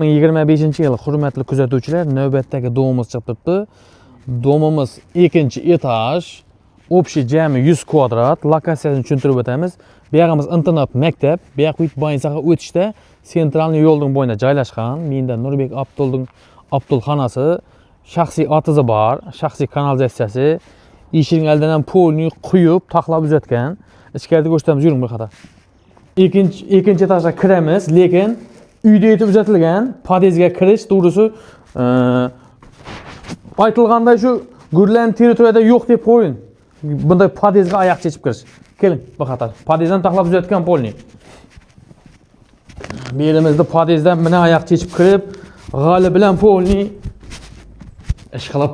2025-yil hurmatli kuzatuvchilar, navbatdagi domimiz chiqib turibdi. Domimiz 2-etaj, общий jami 100 kvadrat. Lokatsiyasini tushuntirib o'tamiz. Bu yerimiz internat maktab. Bu yoq Uytboyinsaga o'tishda sentralniy yo'lning bo'yida joylashgan. Menda Nurbek Abdulxonasi, shaxsiy otizi bor, shaxsiy kanalizatsiyasi, eshikning oldidan ham polni quyib, taxlab uzatgan. Ichkarida ko'rsatamiz, yuring bir qator. Ikkinchi etajga kiramiz, lekin uyda yetib uzatilgan podezga kirish to'g'risi aytilganday shu gurlan territoriyada yo'q deb qo'ying. Bunday podezga oyoq chechib kirish. Keling, bir qator. Podezdan taxlab uzatgan polni. Bu yerimizda podezdan mana oyoq chechib kirib, g'ali bilan polni ishqilib.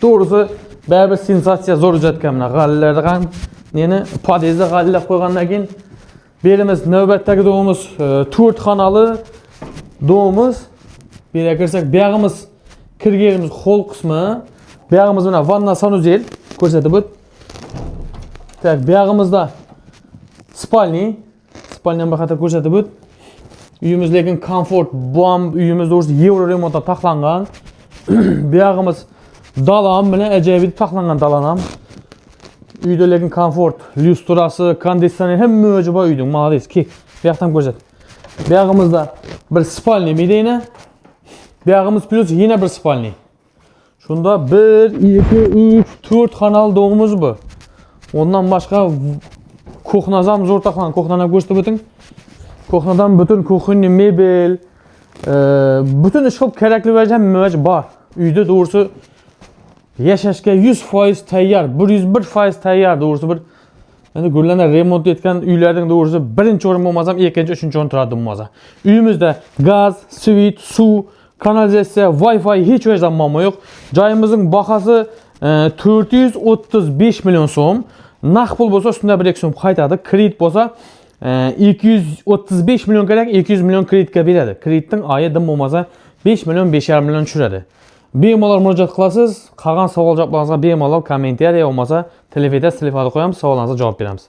To'g'risi baribir sensatsiya zo'r uzatgan mana g'alilarda ham meni podezda g'allab qo'ygandan keyin berimiz navbatdagi domimiz 4 xonali domimiz. Bu yerga kirsak, bu yog'imiz kirganimiz hol qismi. Bu yog'imiz mana vanna sanuzel ko'rsatib o't. Tak, bu yog'imizda spalni ham bir qator ko'rsatib o't. Uyimiz lekin komfort, bom uyimiz doğrusu Euro remontda taxlangan. Bu yog'imiz dalam bilan ajoyib taxlangan dalam ham. Uyda lekin komfort, lyustrasi, konditsioner hamma joyi bor uyning. Молодец. Ki, bu yoqdan ko'rsat. Bu yog'imizda bir spalni bedena. Bu yog'imiz plus yana bir spalni. Shunda 1, 2, 3, 4 xonali domimiz bu. Ondan boshqa kuxnasi ham zo'r taxlan. Kuxnani ham ko'rsatib o'ting. Kuxnadan bütün kuxni mebel, bütün ish qilib kerakli vajam bor. Uyda doğrusu yashashga 100% tayyor, 101% tayyor doğrusu bir. Endi gurlarni remont etgan uylarning doğrusu birinchi o'rin bo'lmasam, ikkinchi, uchinchi o'rin turadi bo'lmasa. Uyimizda gaz, svit, suv, kanalizatsiya, Wi-Fi hech vajdan muammo yo'q. Joyimizning bahasi 435 million so'm. Naqd pul bo'lsa ustida 1-2 so'm qaytadi. Kredit bo'lsa 235 million kerak, 200 million kreditga beradi. Kreditning oyidan bo'lmasa 5 million, 5,5 million tushiradi. Bemalol murojaat qilasiz. Qolgan savol-javoblaringizga bemalol kommentariya bo'lmasa telefonda qo'yamiz, savollaringizga javob beramiz.